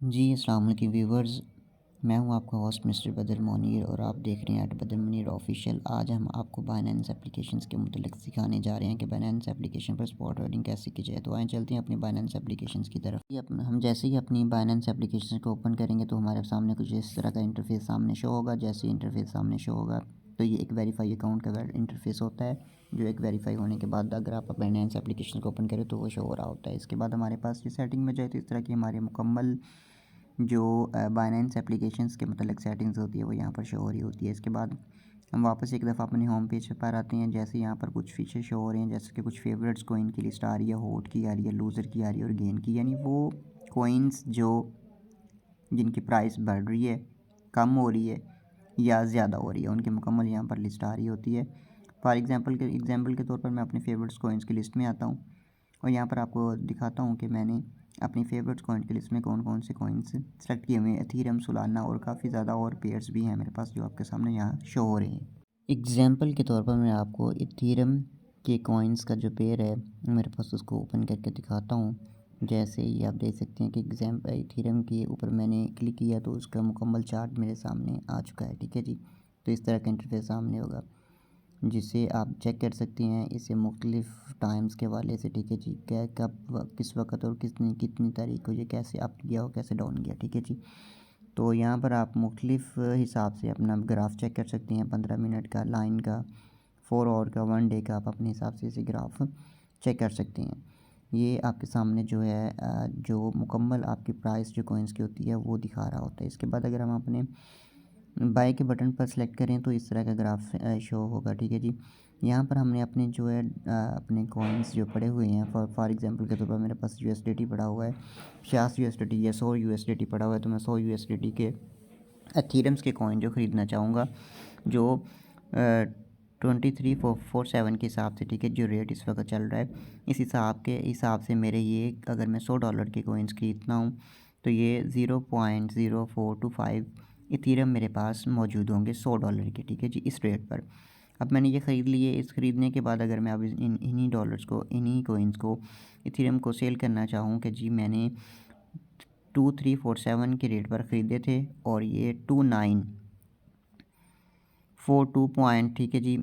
जी, अस्सलाम वालेकुम व्यूवर्स। मैं हूं आपका होस्ट मिस्टर बदर मोनीर और आप देख रहे हैं बदर मोनीर ऑफिशियल। आज हम आपको बाइनेंस एप्लीकेशंस के मुतल्लिक़ सिखाने जा रहे हैं कि बाइनेंस एप्लीकेशन पर स्पॉट ट्रेडिंग कैसे की जाए। तो आइए चलते हैं अपनी बाइनेंस एप्लीकेशंस की तरफ। हम जैसे ही अपनी बाइनेंस एप्लीकेशन को ओपन करेंगे तो हमारे सामने कुछ इस तरह का इंटरफेस सामने शो होगा। जैसे इंटरफेस सामने शो होगा तो ये एक वेरीफाई अकाउंट का इंटरफेस होता है, जो एक वेरीफाई होने के बाद अगर आप बाइनेंस एप्लीकेशन को ओपन करें तो वो शो हो रहा होता है। इसके बाद हमारे पास ये सेटिंग में जाए तो इस तरह की हमारी मुकम्मल जो बाइनेंस एप्लीकेशंस के मतलब सेटिंग्स होती है वो यहाँ पर शो हो रही होती है। इसके बाद हम वापस एक दफ़ा अपने होम पेज पर आते हैं। जैसे यहाँ पर कुछ फीचर शो हो रहे हैं, जैसे कि कुछ फेवरेट्स कोइन की लिस्ट आ रही है, होल्ड की आ रही है, लूज़र की आ रही है और गेन की, यानी वो कोइंस जो जिनकी प्राइस बढ़ रही है, कम हो रही है या ज़्यादा हो रही है, उनकी मुकम्मल यहाँ पर लिस्ट आ रही होती है। फॉर एग्ज़ाम्पल के तौर पर मैं अपने फेवरेट्स कोइंस की लिस्ट में आता हूँ और यहाँ पर आपको दिखाता हूँ कि मैंने अपनी फेवरेट्स कॉइन की लिस्ट में कौन कौन से कॉइन्स सेलेक्ट किए हुए हैं। एथीरियम, सोलाना और काफ़ी ज़्यादा और पेयर्स भी हैं मेरे पास जो आपके सामने यहाँ शो हो रहे हैं। एग्जाम्पल के तौर पर मैं आपको एथीरियम के कॉइन्स का जो पेयर है मेरे पास उसको ओपन करके दिखाता हूँ। जैसे ही आप देख सकते हैं कि एथीरियम के ऊपर मैंने क्लिक किया तो उसका मुकम्मल चार्ट मेरे सामने आ चुका है। ठीक है जी, तो इस तरह का इंटरफेस सामने होगा जिसे आप चेक कर सकते हैं इसे मुख्तलिफ़ टाइम्स के हवाले से। ठीक है जी, क्या कब किस वक्त और कितनी तारीख को ये कैसे अप गया और कैसे डाउन गया। ठीक है जी, तो यहाँ पर आप मुख्तलिफ़ हिसाब से अपना ग्राफ चेक कर सकते हैं। 15 मिनट का, लाइन का, 4 आवर का, 1 डे का, आप अपने हिसाब से इसे ग्राफ चेक कर सकते हैं। ये आपके सामने जो है जो मुकम्मल आपकी प्राइस जो कॉइन्स की होती है वो दिखा रहा होता है। इसके बाद अगर हम अपने बाय के बटन पर सेलेक्ट करें तो इस तरह का ग्राफ शो होगा। ठीक है जी, यहाँ पर हमने अपने जो है अपने कॉइन्स जो पड़े हुए हैं, फॉर एग्जांपल के तौर पर मेरे पास यूएसडीटी पड़ा हुआ है, 50 यूएसडीटी या 100 यूएसडीटी पड़ा हुआ है, तो मैं 100 यूएसडीटी के एथीरियम्स के कॉइन जो ख़रीदना चाहूँगा जो 23,447 के हिसाब से। ठीक है, जो रेट इस वक्त चल रहा है इस हिसाब से मेरे ये अगर मैं $100 के कॉइन्स ख़रीदता हूँ तो ये 0.0425 इथीरियम मेरे पास मौजूद होंगे $100 के। ठीक है जी, इस रेट पर। अब मैंने ये ख़रीद लिए। इस ख़रीदने के बाद अगर मैं अब इन्हीं डॉलर्स को, इन्हीं कोइंस को, इथीरियम को सेल करना चाहूँ कि जी मैंने 2347 के रेट पर ख़रीदे थे और ये 2942 पॉइंट, ठीक है जी,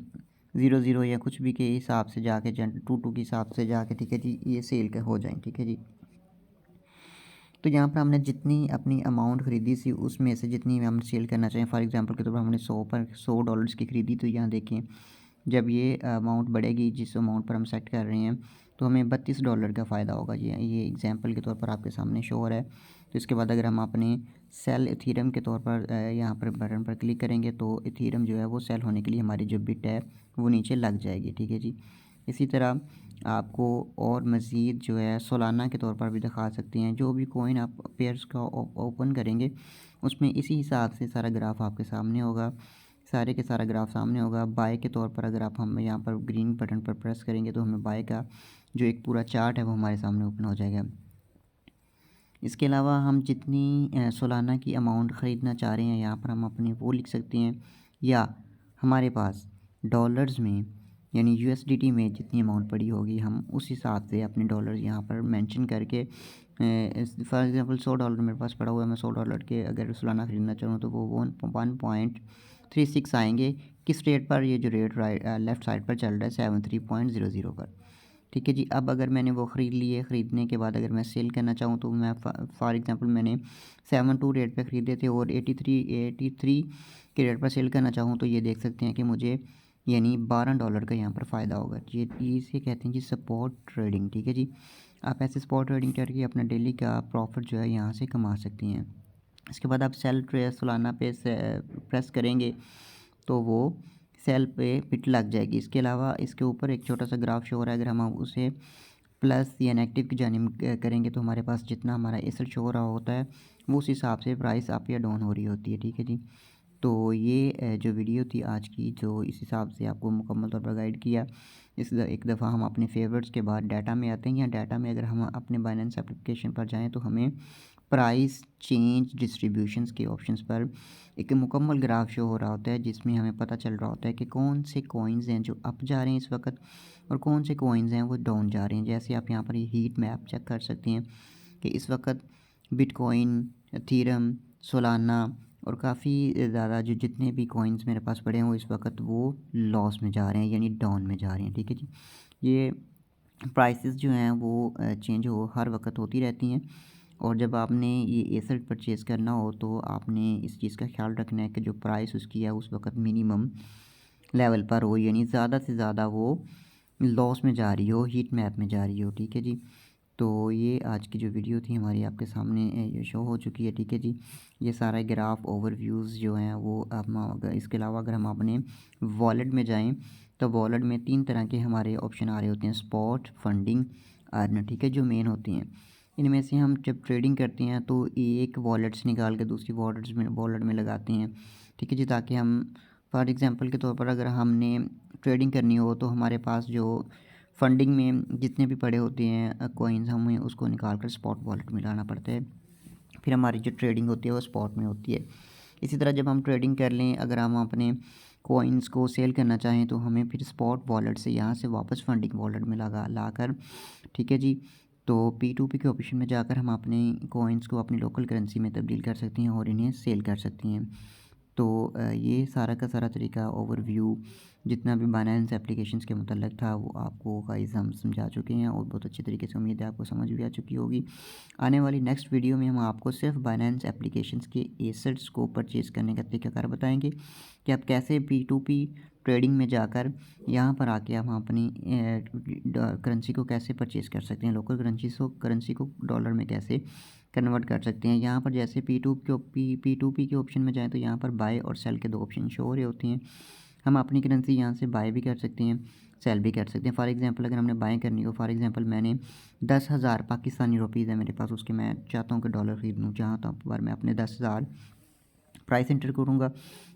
00 या कुछ भी के हिसाब से जाके 22 के हिसाब से जाके, ठीक है जी, ये सेल हो जाएँ। ठीक है जी, तो यहाँ पर हमने जितनी अपनी अमाउंट ख़रीदी थी उसमें से जितनी हम सेल करना चाहें, फॉर एग्जांपल के तौर पर हमने 100 डॉलर्स की ख़रीदी, तो यहाँ देखें जब ये अमाउंट बढ़ेगी जिस अमाउंट पर हम सेट कर रहे हैं तो हमें $32 का फ़ायदा होगा। ये एग्जांपल के तौर पर आपके सामने शो हो रहा है। तो इसके बाद अगर हम अपने सेल इथीरियम के तौर पर यहाँ पर बटन पर क्लिक करेंगे तो इथीरियम जो है वो सेल होने के लिए हमारी जो बिट है वो नीचे लग जाएगी। ठीक है जी, इसी तरह आपको और मज़ीद जो है सोलाना के तौर पर भी दिखा सकते हैं। जो भी कोइन आप पेयर्स का ओपन करेंगे उसमें इसी हिसाब से सारा ग्राफ आपके सामने होगा, सारे के सारा ग्राफ सामने होगा। बाय के तौर पर अगर हम यहाँ पर ग्रीन बटन पर प्रेस करेंगे तो हमें बाय का जो एक पूरा चार्ट है वो हमारे सामने ओपन हो जाएगा। इसके अलावा हम जितनी सालाना की अमाउंट ख़रीदना चाह रहे हैं यहाँ पर हम अपनी वो लिख सकते हैं, या हमारे पास डॉलर्स में यानी यूएसडीटी में जितनी अमाउंट पड़ी होगी हम उस हिसाब से अपने डॉलर्स यहाँ पर मेंशन करके फॉर एग्ज़ाम्पल $100 मेरे पास पड़ा हुआ है, मैं $100 के अगर सालाना ख़रीदना चाहूँ तो वो 1.36 आएंगे। किस रेट पर? ये जो रेट लेफ़्ट साइड पर चल रहा है 73.00 पर। ठीक है जी, अब अगर मैंने वो ख़रीद लिए, ख़रीदने के बाद अगर मैं सेल करना चाहूँ तो मैं फॉर एग्ज़ाम्पल मैंने 72 रेट पे ख़रीदे थे और 83 के रेट पर सेल करना चाहूँ तो ये देख सकते हैं कि मुझे यानी $12 का यहाँ पर फ़ायदा होगा। ये इसे कहते हैं जी स्पॉट ट्रेडिंग। ठीक है जी, आप ऐसे स्पॉट ट्रेडिंग करके अपना डेली का प्रॉफिट जो है यहाँ से कमा सकती हैं। इसके बाद आप सेल सालाना पे प्रेस करेंगे तो वो सेल पे बिट लग जाएगी। इसके अलावा इसके ऊपर एक छोटा सा ग्राफ शो हो रहा है, अगर हम उसे प्लस या नेगेटिव की जानिब करेंगे तो हमारे पास जितना हमारा एसेट शो हो रहा होता है वो उस हिसाब से प्राइस अप या डाउन हो रही होती है। ठीक है जी, तो ये जो वीडियो थी आज की, जो इस हिसाब से आपको मुकम्मल तौर पर गाइड किया। एक दफ़ा हम अपने फेवरेट्स के बाद डाटा में आते हैं, या डाटा में अगर हम अपने बाइनेंस एप्लीकेशन पर जाएँ तो हमें प्राइस चेंज डिस्ट्रीब्यूशंस के ऑप्शंस पर एक मुकम्मल ग्राफ शो हो रहा होता है जिसमें हमें पता चल रहा होता है कि कौन से कॉइन्स हैं जो अप जा रहे हैं इस वक्त और कौन से कॉइन्स हैं वो डाउन जा रहे हैं। जैसे आप यहाँ पर ये हीट मैप चेक कर सकते हैं कि इस वक्त बिटकॉइन थीरम, सोलाना और काफ़ी ज़्यादा जो जितने भी कॉइन्स मेरे पास पड़े हैं वो इस वक्त वो लॉस में जा रहे हैं, यानी डाउन में जा रहे हैं। ठीक है जी, ये प्राइसेस जो हैं वो चेंज हो हर वक्त होती रहती हैं, और जब आपने ये एसेट परचेज़ करना हो तो आपने इस चीज़ का ख्याल रखना है कि जो प्राइस उसकी है उस वक्त मिनिमम लेवल पर हो, यानी ज़्यादा से ज़्यादा वो लॉस में जा रही हो, हीट मैप में जा रही हो। ठीक है जी, तो ये आज की जो वीडियो थी हमारी आपके सामने ये शो हो चुकी है। ठीक है जी, ये सारा ग्राफ ओवरव्यूज़ जो हैं वो हम अगर इसके अलावा अगर हम अपने वॉलेट में जाएं तो वॉलेट में 3 तरह के हमारे ऑप्शन आ रहे होते हैं, स्पॉट, फंडिंग, अर्न। ठीक है, जो मेन होती हैं इनमें से हम जब ट्रेडिंग करते हैं तो एक वॉलेट से निकाल के दूसरी वॉलेट में लगाते हैं। ठीक है जी, ताकि हम फॉर एग्ज़ाम्पल के तौर पर अगर हमने ट्रेडिंग करनी हो तो हमारे पास जो फंडिंग में जितने भी पड़े होते हैं कॉइन्स, हमें उसको निकाल कर स्पॉट वॉलेट में लाना पड़ता है, फिर हमारी जो ट्रेडिंग होती है वो स्पॉट में होती है। इसी तरह जब हम ट्रेडिंग कर लें, अगर हम अपने कॉइन्स को सेल करना चाहें तो हमें फिर स्पॉट वॉलेट से यहाँ से वापस फंडिंग वॉलेट में लाकर ठीक है जी, तो P2P के ऑप्शन में जाकर हम अपने कॉइन्स को अपनी लोकल करेंसी में तब्दील कर सकती हैं और इन्हें सेल कर सकती हैं। तो ये सारा का सारा तरीका ओवरव्यू जितना भी बाइनेंस एप्लीकेशंस के मुतल्लिक़ था वो आपको गाइस हम समझा चुके हैं, और बहुत अच्छी तरीके से उम्मीद है आपको समझ भी आ चुकी होगी। आने वाली नेक्स्ट वीडियो में हम आपको सिर्फ बाइनेंस एप्लीकेशंस के एसेट्स को परचेज़ करने का तरीकाकार बताएंगे कि आप कैसे P2P ट्रेडिंग में जाकर यहाँ पर आके हम अपनी करेंसी को कैसे परचेज़ कर सकते हैं, लोकल करेंसी को डॉलर में कैसे कन्वर्ट कर सकते हैं। यहाँ पर जैसे P2P के ऑप्शन में जाएँ तो यहाँ पर बाय और सेल के 2 ऑप्शन शो हो रहे होते हैं। हम अपनी करेंसी यहाँ से बाय भी कर सकते हैं, सेल भी कर सकते हैं। फॉर एग्ज़ाम्पल अगर हमने बाय करनी हो, फॉर एग्ज़ाम्पल मैंने 10,000 पाकिस्तानी रुपीज़ है मेरे पास, उसके मैं चाहता हूँ कि डॉलर ख़रीद लूँ, जहाँ तक पर मैं अपने 10,000 प्राइस एंटर करूँगा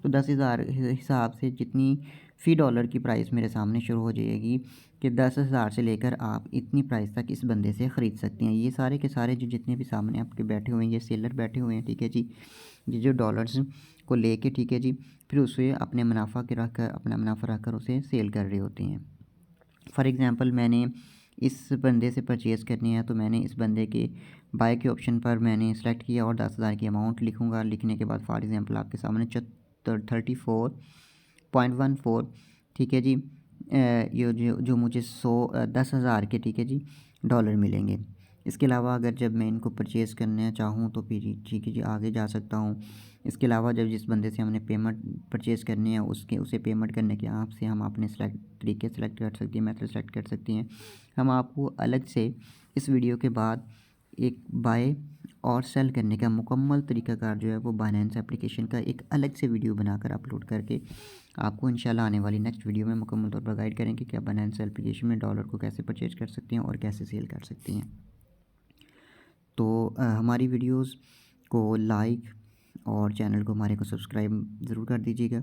तो 10,000 हिसाब से जितनी फ़ी डॉलर की प्राइस मेरे सामने शुरू हो जाएगी कि 10,000 से लेकर आप इतनी प्राइस तक इस बंदे से ख़रीद सकते हैं। ये सारे के सारे जो जितने भी सामने आपके बैठे हुए हैं ये सेलर बैठे हुए हैं। ठीक है जी, ये जो डॉलर्स को लेके ठीक है जी, फिर उसे अपने अपना मुनाफा रख कर उसे सेल कर रहे होते हैं। फॉर एग्ज़ाम्पल मैंने इस बंदे से परचेज़ करनी है तो मैंने इस बंदे के बाय के ऑप्शन पर मैंने सेलेक्ट किया और 10,000 की अमाउंट लिखूँगा। लिखने के बाद फॉर एग्ज़ाम्पल आपके सामने 34.14 ठीक है जी, ये जो मुझे 10,000 के ठीक है जी डॉलर मिलेंगे। इसके अलावा अगर जब मैं इनको परचेज़ करना चाहूँ तो फिर ठीक है जी आगे जा सकता हूँ। इसके अलावा जब जिस बंदे से हमने पेमेंट परचेज़ करनी है उसे पेमेंट करने के आप से हम अपने तरीके सेलेक्ट कर सकती हैं, मेथड सेलेक्ट कर सकती हैं। हम आपको अलग से इस वीडियो के बाद एक बाय और सेल करने का मुकम्मल तरीक़ाकार जो है वो बाइनेंस एप्लीकेशन का एक अलग से वीडियो बनाकर अपलोड करके आपको इंशाल्लाह आने वाली नेक्स्ट वीडियो में मुकम्मल तौर पर गाइड करेंगे कि आप बाइनेंस एप्लीकेशन में डॉलर को कैसे परचेज़ कर सकते हैं और कैसे सेल कर सकती हैं। तो हमारी वीडियोज़ को लाइक और चैनल को हमारे को सब्सक्राइब ज़रूर कर दीजिएगा।